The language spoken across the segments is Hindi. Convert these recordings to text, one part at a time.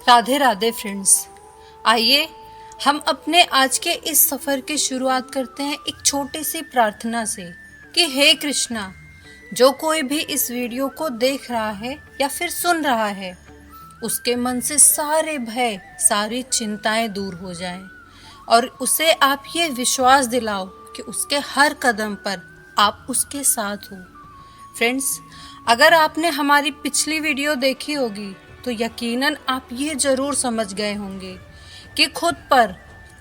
राधे राधे फ्रेंड्स। आइए हम अपने आज के इस सफ़र की शुरुआत करते हैं एक छोटी सी प्रार्थना से कि हे कृष्णा, जो कोई भी इस वीडियो को देख रहा है या फिर सुन रहा है, उसके मन से सारे भय, सारी चिंताएं दूर हो जाएं और उसे आप ये विश्वास दिलाओ कि उसके हर कदम पर आप उसके साथ हो। फ्रेंड्स, अगर आपने हमारी पिछली वीडियो देखी होगी तो यकीनन आप ये ज़रूर समझ गए होंगे कि खुद पर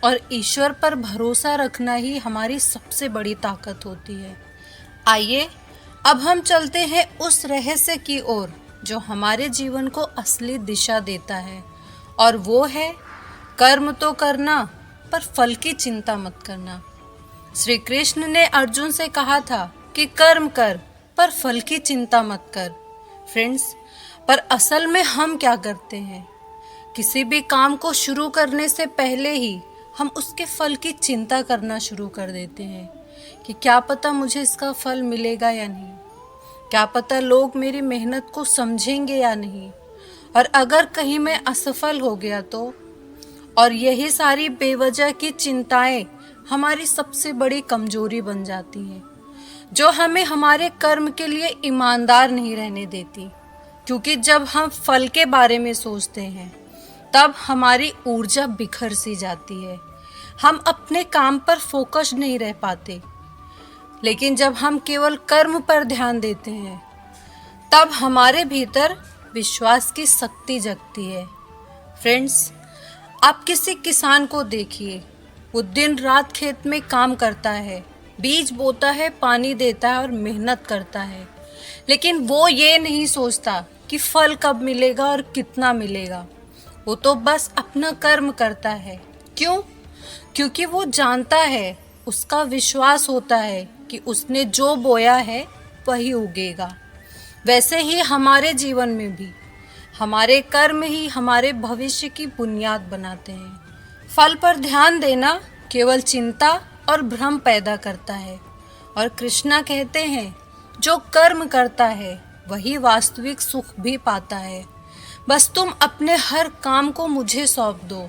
और ईश्वर पर भरोसा रखना ही हमारी सबसे बड़ी ताकत होती है। आइए अब हम चलते हैं उस रहस्य की ओर जो हमारे जीवन को असली दिशा देता है, और वो है कर्म तो करना पर फल की चिंता मत करना। श्री कृष्ण ने अर्जुन से कहा था कि कर्म कर पर फल की चिंता मत कर। फ्रेंड्स, पर असल में हम क्या करते हैं? किसी भी काम को शुरू करने से पहले ही हम उसके फल की चिंता करना शुरू कर देते हैं कि क्या पता मुझे इसका फल मिलेगा या नहीं, क्या पता लोग मेरी मेहनत को समझेंगे या नहीं, और अगर कहीं मैं असफल हो गया तो। और यही सारी बेवजह की चिंताएं हमारी सबसे बड़ी कमजोरी बन जाती हैं, जो हमें हमारे कर्म के लिए ईमानदार नहीं रहने देती। क्योंकि जब हम फल के बारे में सोचते हैं तब हमारी ऊर्जा बिखर सी जाती है, हम अपने काम पर फोकस नहीं रह पाते। लेकिन जब हम केवल कर्म पर ध्यान देते हैं तब हमारे भीतर विश्वास की शक्ति जगती है। फ्रेंड्स, आप किसी किसान को देखिए, वो दिन रात खेत में काम करता है, बीज बोता है, पानी देता है और मेहनत करता है, लेकिन वो ये नहीं सोचता कि फल कब मिलेगा और कितना मिलेगा। वो तो बस अपना कर्म करता है। क्यों? क्योंकि वो जानता है, उसका विश्वास होता है कि उसने जो बोया है वही उगेगा। वैसे ही हमारे जीवन में भी हमारे कर्म ही हमारे भविष्य की बुनियाद बनाते हैं। फल पर ध्यान देना केवल चिंता और भ्रम पैदा करता है, और कृष्णा कहते हैं जो कर्म करता है वही वास्तविक सुख भी पाता है। बस तुम अपने हर काम को मुझे सौंप दो,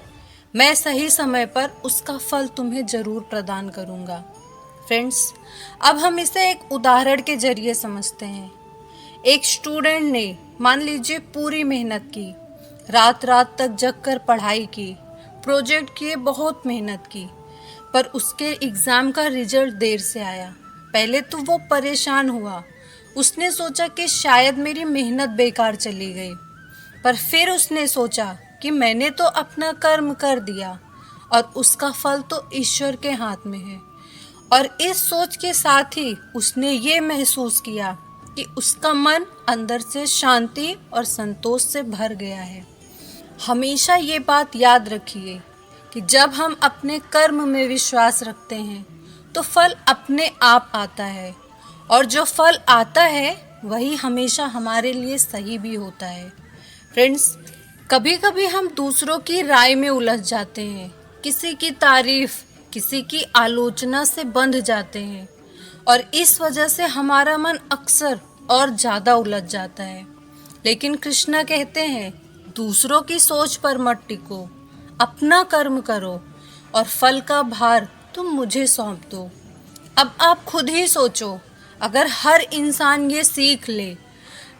मैं सही समय पर उसका फल तुम्हें जरूर प्रदान करूंगा। फ्रेंड्स, अब हम इसे एक उदाहरण के जरिए समझते हैं। एक स्टूडेंट ने मान लीजिए पूरी मेहनत की, रात रात तक जग कर पढ़ाई की, प्रोजेक्ट किए, बहुत मेहनत की, पर उसके एग्ज़ाम का रिजल्ट देर से आया। पहले तो वो परेशान हुआ, उसने सोचा कि शायद मेरी मेहनत बेकार चली गई। पर फिर उसने सोचा कि मैंने तो अपना कर्म कर दिया और उसका फल तो ईश्वर के हाथ में है। और इस सोच के साथ ही उसने ये महसूस किया कि उसका मन अंदर से शांति और संतोष से भर गया है। हमेशा ये बात याद रखिए कि जब हम अपने कर्म में विश्वास रखते हैं तो फल अपने आप आता है, और जो फल आता है वही हमेशा हमारे लिए सही भी होता है। फ्रेंड्स, कभी कभी हम दूसरों की राय में उलझ जाते हैं, किसी की तारीफ, किसी की आलोचना से बंध जाते हैं, और इस वजह से हमारा मन अक्सर और ज़्यादा उलझ जाता है। लेकिन कृष्णा कहते हैं दूसरों की सोच पर मत टिको, अपना कर्म करो और फल का भार तुम मुझे सौंप दो। अब आप खुद ही सोचो, अगर हर इंसान ये सीख ले,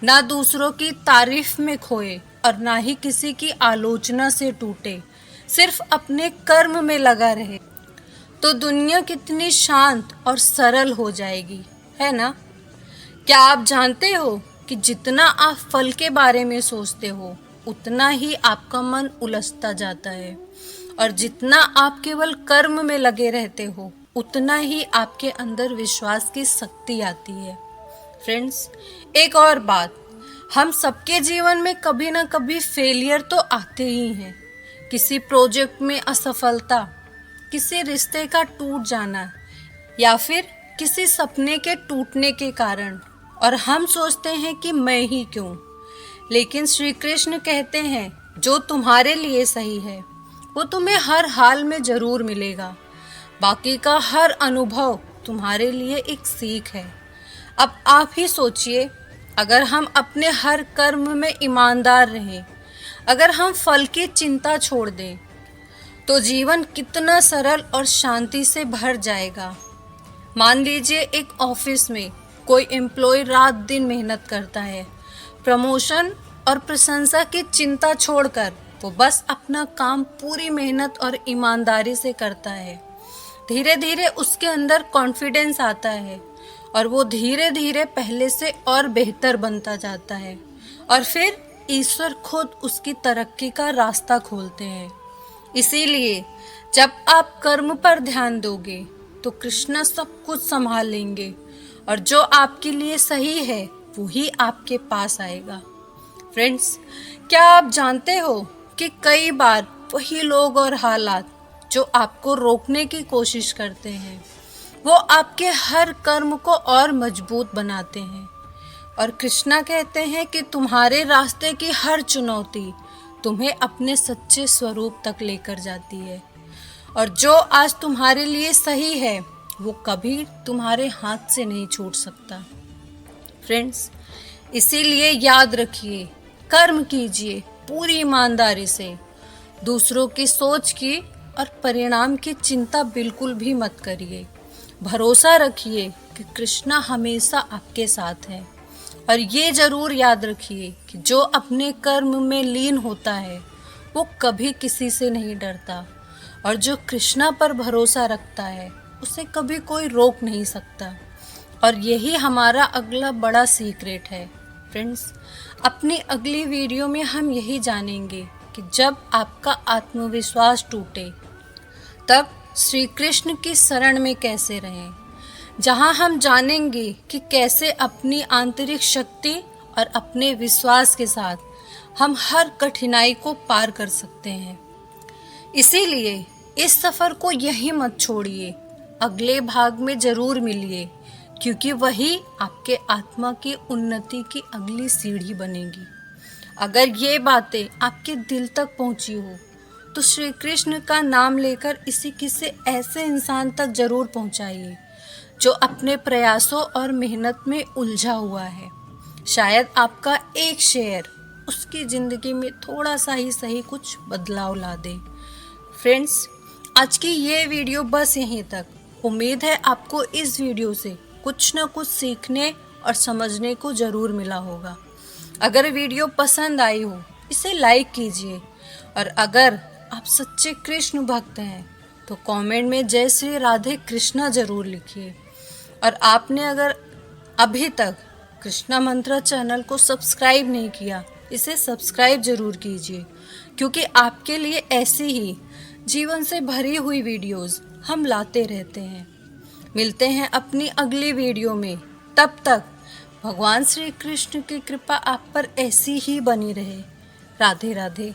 ना दूसरों की तारीफ में खोए और ना ही किसी की आलोचना से टूटे, सिर्फ अपने कर्म में लगा रहे, तो दुनिया कितनी शांत और सरल हो जाएगी, है ना? क्या आप जानते हो कि जितना आप फल के बारे में सोचते हो उतना ही आपका मन उलझता जाता है, और जितना आप केवल कर्म में लगे रहते हो उतना ही आपके अंदर विश्वास की शक्ति आती है। फ्रेंड्स, एक और बात, हम सबके जीवन में कभी ना कभी फेलियर तो आते ही हैं। किसी प्रोजेक्ट में असफलता, किसी रिश्ते का टूट जाना, या फिर किसी सपने के टूटने के कारण, और हम सोचते हैं कि मैं ही क्यों। लेकिन श्री कृष्ण कहते हैं जो तुम्हारे लिए सही है वो तुम्हें हर हाल में जरूर मिलेगा। बाकी का हर अनुभव तुम्हारे लिए एक सीख है। अब आप ही सोचिए, अगर हम अपने हर कर्म में ईमानदार रहें, अगर हम फल की चिंता छोड़ दें तो जीवन कितना सरल और शांति से भर जाएगा। मान लीजिए एक ऑफिस में कोई एम्प्लॉय रात दिन मेहनत करता है, प्रमोशन और प्रशंसा की चिंता छोड़कर वो बस अपना काम पूरी मेहनत और ईमानदारी से करता है। धीरे धीरे उसके अंदर कॉन्फिडेंस आता है और वो धीरे धीरे पहले से और बेहतर बनता जाता है और फिर ईश्वर खुद उसकी तरक्की का रास्ता खोलते हैं। इसीलिए जब आप कर्म पर ध्यान दोगे तो कृष्णा सब कुछ संभाल लेंगे और जो आपके लिए सही है वो ही आपके पास आएगा। फ्रेंड्स, क्या आप जानते हो कि कई बार वही लोग और हालात जो आपको रोकने की कोशिश करते हैं वो आपके हर कर्म को और मजबूत बनाते हैं। और कृष्णा कहते हैं कि तुम्हारे रास्ते की हर चुनौती तुम्हें अपने सच्चे स्वरूप तक लेकर जाती है और जो आज तुम्हारे लिए सही है वो कभी तुम्हारे हाथ से नहीं छूट सकता। फ्रेंड्स, इसीलिए याद रखिए, कर्म कीजिए पूरी ईमानदारी से, दूसरों की सोच की और परिणाम की चिंता बिल्कुल भी मत करिए। भरोसा रखिए कि कृष्णा हमेशा आपके साथ है और ये जरूर याद रखिए कि जो अपने कर्म में लीन होता है वो कभी किसी से नहीं डरता और जो कृष्णा पर भरोसा रखता है उसे कभी कोई रोक नहीं सकता। और यही हमारा अगला बड़ा सीक्रेट है। फ्रेंड्स, अपनी अगली वीडियो में हम यही जानेंगे कि जब आपका आत्मविश्वास टूटे तब श्री कृष्ण की शरण में कैसे रहें, जहां हम जानेंगे कि कैसे अपनी आंतरिक शक्ति और अपने विश्वास के साथ हम हर कठिनाई को पार कर सकते हैं। इसीलिए इस सफ़र को यहीं मत छोड़िए, अगले भाग में ज़रूर मिलिए, क्योंकि वही आपके आत्मा की उन्नति की अगली सीढ़ी बनेगी। अगर ये बातें आपके दिल तक पहुंची हो तो श्री कृष्ण का नाम लेकर इसे किसी ऐसे इंसान तक ज़रूर पहुंचाइए जो अपने प्रयासों और मेहनत में उलझा हुआ है। शायद आपका एक शेयर उसकी ज़िंदगी में थोड़ा सा ही सही कुछ बदलाव ला दे। फ्रेंड्स, आज की ये वीडियो बस यहीं तक। उम्मीद है आपको इस वीडियो से कुछ न कुछ सीखने और समझने को ज़रूर मिला होगा। अगर वीडियो पसंद आई हो इसे लाइक कीजिए और अगर आप सच्चे कृष्ण भक्त हैं तो कमेंट में जय श्री राधे कृष्णा ज़रूर लिखिए। और आपने अगर अभी तक कृष्णा मंत्रा चैनल को सब्सक्राइब नहीं किया, इसे सब्सक्राइब ज़रूर कीजिए, क्योंकि आपके लिए ऐसी ही जीवन से भरी हुई वीडियोस हम लाते रहते हैं। मिलते हैं अपनी अगली वीडियो में। तब तक भगवान श्री कृष्ण की कृपा आप पर ऐसी ही बनी रहे। राधे राधे।